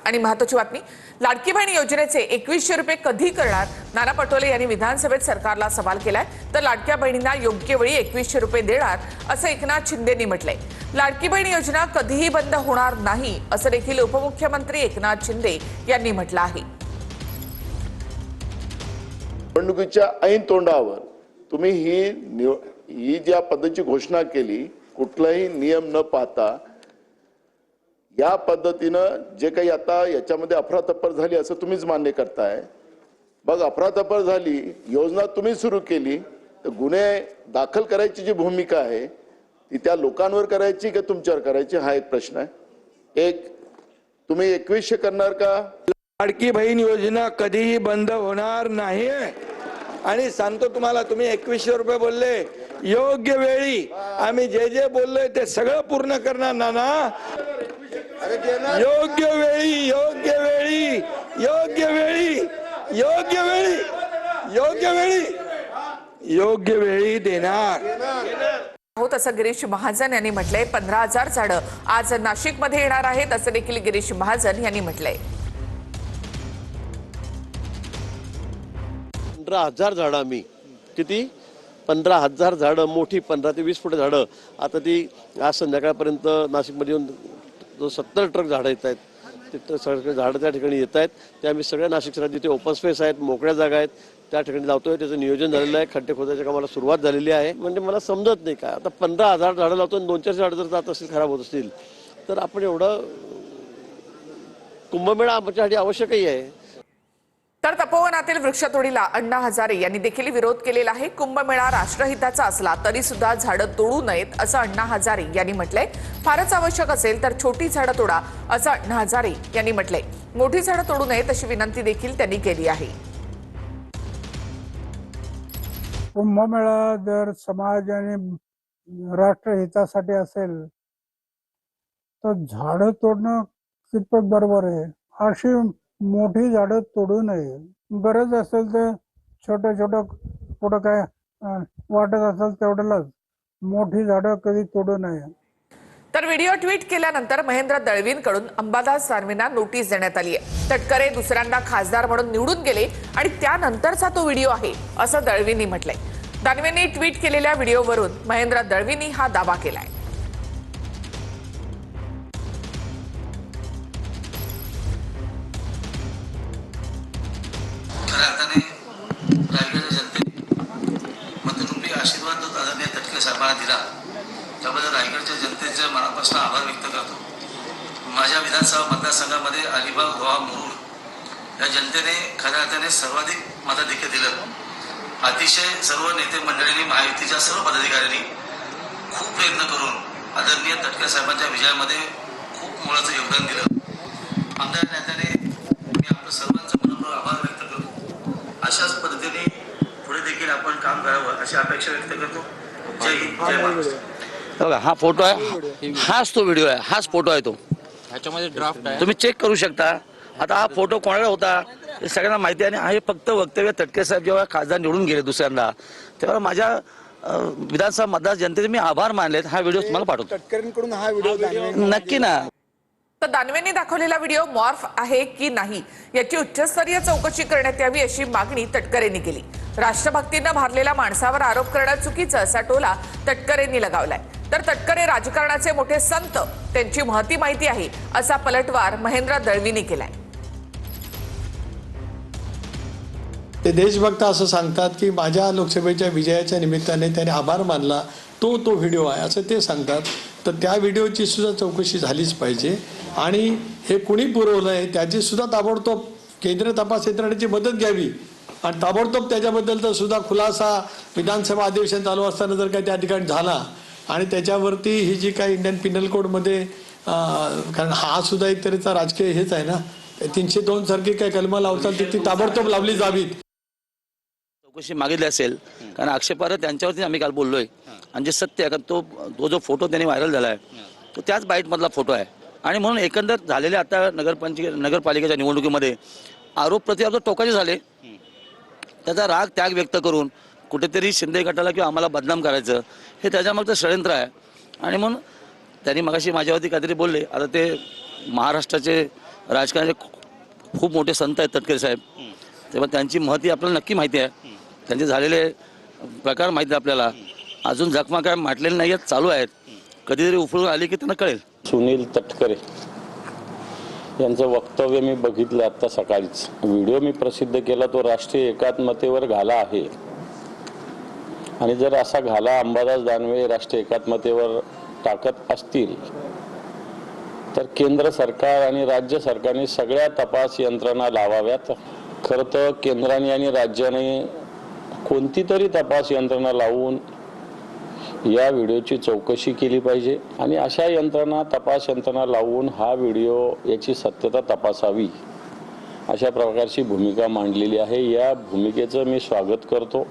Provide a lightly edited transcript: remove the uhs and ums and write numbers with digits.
आणि महत्त्वाची बातमी, लाडकी बहीण योजनेचे 2100 रुपये कधी करणार? नाना पटोले यांनी विधानसभेत सरकारला सवाल केलाय. तर लाडक्या बहिणींना योग्य वेळी 2100 रुपये देणार असं एकनाथ शिंदेंनी म्हटलंय. लाडकी बहीण योजना कधीही बंद होणार नाही असं देखील उपमुख्यमंत्री एकनाथ शिंदे यांनी म्हटलं आहे. निवडणुकीच्या ऐन तोंडावर तुम्ही ही ज्या पद्धतीची घोषणा केली, कुठलाही नियम न पाहता या पद्धतीनं जे काही आता याच्यामध्ये अफरातफर झाली असं तुम्हीच मान्य करताय. मग अफरातफर झाली, योजना तुम्ही सुरू केली, तर गुन्हे दाखल करायची जी भूमिका आहे ती त्या लोकांवर करायची की तुमच्यावर करायची हा एक प्रश्न आहे. एक, तुम्ही 2100 करणार का? लाडकी बहीण योजना कधीही बंद होणार नाही आणि सांगतो तुम्हाला, तुम्ही 2100 रुपये बोलले, योग्य वेळी आम्ही जे बोललोय ते सगळं पूर्ण करणार. नाना, योग्य वेळी योग्य वेळी योग्य वेळी योग्य वेळी योग्य वेळी योग्य वेळी देणार आहोत असं गिरीश महाजन यांनी म्हटलंय. 15,000 झाडं आज नाशिकमध्ये येणार आहेत असं देखील गिरीश महाजन यांनी म्हटलंय. 15,000 झाडं आम्ही किती 15,000 झाडं, मोठी 15 ते 20 फूट झाडं. आता ती आज संध्याकाळपर्यंत नाशिकमध्ये येऊन 70 ट्रक झाडं येत आहेत. ते सगळे झाडं त्या ठिकाणी येत आहेत. ते आम्ही सगळ्या नाशिक शहरात जिथे ओपन स्पेस आहेत, मोकळ्या जागा आहेत, त्या ठिकाणी लावतोय. त्याचं नियोजन झालेलं आहे. खड्डे खोदायच्या कामाला सुरुवात झालेली आहे. म्हणजे मला समजत नाही का आता 15,000 झाडं लावतो आणि 2-4 झाडं जर जात असतील, खराब होत असतील, तर आपण एवढं कुंभमेळा आमच्यासाठी आवश्यकही आहे. तर तपोवनातील वृक्षतोडीला अण्णा हजारे यांनी देखील विरोध केलेला आहे. कुंभमेळा राष्ट्रहिताचा असला तरी सुद्धा झाडं तोडू नयेत असं अण्णा हजारे यांनी म्हटलंय. फारच आवश्यक असेल तर छोटी झाडं तोडा असं अण्णा हजारे यांनी म्हटलंय. मोठी झाडं तोडू नयेत अशी विनंती देखील त्यांनी केली आहे. कुंभमेळा जर समाज आणि राष्ट्रहितासाठी असेल तर झाडं तोडणं कितपत बरोबर आहे? अशी मोठी झाडं तोडू नये. गरज असेल तर छोटं छोटं कुठं काय वाटत असेल तेवढ्यालाच, मोठी झाडं कधी तोडू नये. तर व्हिडिओ ट्विट केल्यानंतर महेंद्र दळवींकडून अंबादास दानवेंना नोटीस देण्यात आली आहे. तटकरे दुसऱ्यांदा खासदार म्हणून निवडून गेले आणि त्यानंतरचा तो व्हिडिओ आहे असं दळवींनी म्हटलंय. दानवेंनी ट्विट केलेल्या व्हिडिओवरून महेंद्र दळवींनी हा दावा केलाय. रायगडच्या जनतेने मतरूपी आशीर्वाद जो आदरणीय तटकरे साहेबांना दिला त्याबद्दल रायगडच्या जनतेच्या मनापासून आभार व्यक्त करतो. माझ्या विधानसभा मतदारसंघामध्ये अलिबाग, गोवा, मुरुड या जनतेने खऱ्या अर्थाने सर्वाधिक मताधिक्य दिलं. अतिशय सर्व नेते मंडळींनी, महायुतीच्या सर्व पदाधिकाऱ्यांनी खूप प्रयत्न करून आदरणीय तटकरे साहेबांच्या विजयामध्ये खूप मोलाचं योगदान दिलं. आमदार नेत्याने मी आपलं सर्वांचं मनपूर्वक आभार व्यक्त करतो. अशाच पद्धतीने पुढे देखील आपण काम करावं अशी अपेक्षा व्यक्त करतो. जय हिंद, जय महाराष्ट्र. बघा, हा फोटो आहे, हाच तो व्हिडिओ आहे, हाच फोटो आहे. तो ह्याच्यामध्ये ड्राफ्ट आहे, तुम्ही चेक करू शकता. आता हा फोटो कोणाला होता हे सगळ्यांना माहिती आहे. आणि हे फक्त वक्तव्य तटकरे साहेब जेव्हा खासदार निवडून गेले दुसऱ्यांदा, तेव्हा माझ्या विधानसभा मतदार जनतेचे मी आभार मानलेत. हा व्हिडिओ तुम्हाला पाठवतो. तटकरेंकडून हा व्हिडिओ नक्की ना. तर दानवेंनी दाखवलेला व्हिडिओ मॉर्फ आहे की नाही याची उच्चस्तरीय चौकशी करण्यात यावी अशी मागणी तटकरेंनी केली. राष्ट्रभक्तीनं भारलेल्या माणसावर आरोप करणं चुकीचं असा टोला तटकरेंनी लगावलाय. तर तटकरे राजकारणाचे मोठे संत, त्यांची महती माहिती आहे असा पलटवार महेंद्र दळवींनी केलाय. ते देशभक्त असं सांगतात की माझ्या लोकसभेच्या विजयाच्या निमित्ताने त्याने आभार मानला, तो व्हिडिओ आहे असं ते सांगतात. तर त्या व्हिडिओची सुद्धा चौकशी झालीच पाहिजे आणि हे कुणी पुरवलं आहे त्याची सुद्धा ताबडतोब केंद्रीय तपास यंत्रणेची मदत घ्यावी आणि ताबडतोब त्याच्याबद्दलचा सुद्धा खुलासा विधानसभा अधिवेशन चालू असताना जर काही त्या ठिकाणी झाला आणि त्याच्यावरती ही जी काही इंडियन पिनल कोडमध्ये, कारण हा सुद्धा एक तऱ्हेचा राजकीय हेच आहे ना, 302 सारखी काही कलमं लावतात ती ताबडतोब लावली जावीत. चौकशी मागितली असेल, कारण आक्षेपार्ह त्यांच्यावरती आम्ही काल बोललोय. आणि जे सत्य आहे, तो जो फोटो त्यांनी व्हायरल झालाय तो त्याच बाईटमधला फोटो आहे. आणि म्हणून एकंदर झालेल्या आता नगरपालिकेच्या निवडणुकीमध्ये आरोप प्रत्यारोप टोकाचे झाले. त्याचा राग त्याग व्यक्त करून कुठेतरी शिंदे गटाला किंवा आम्हाला बदनाम करायचं हे त्याच्यामागचं षडयंत्र आहे. आणि म्हणून त्यांनी मगाशी माझ्यावरती काहीतरी बोलले. आता ते महाराष्ट्राचे राजकारणाचे खूप मोठे संत आहेत तटकरे साहेब, तेव्हा त्यांची महती आपल्याला नक्की माहिती आहे, त्यांचे झालेले प्रकार माहिती आहे आपल्याला. अजून जखमा काय माटलेले नाही आहेत, चालू आहेत, कधीतरी उफळून आली की त्यांना कळेल. सुनील तटकरे यांचं वक्तव्य मी बघितलं आता सकाळीच. व्हिडिओ मी प्रसिद्ध केला, तो राष्ट्रीय एकात्मतेवर घाला आहे. आणि जर असा घाला अंबादास दानवे राष्ट्रीय एकात्मतेवर टाकत असतील तर केंद्र सरकार आणि राज्य सरकारने सगळ्या तपास यंत्रणा लावाव्यात. खरं तर केंद्राने आणि राज्याने कोणती तरी तपास यंत्रणा लावून या व्हिडिओची चौकशी केली पाहिजे आणि अशा यंत्रणा तपास यंत्रणा लावून हा व्हिडिओ याची सत्यता तपासावी अशा प्रकारची भूमिका मांडलेली आहे. या भूमिकेचं मी स्वागत करतो.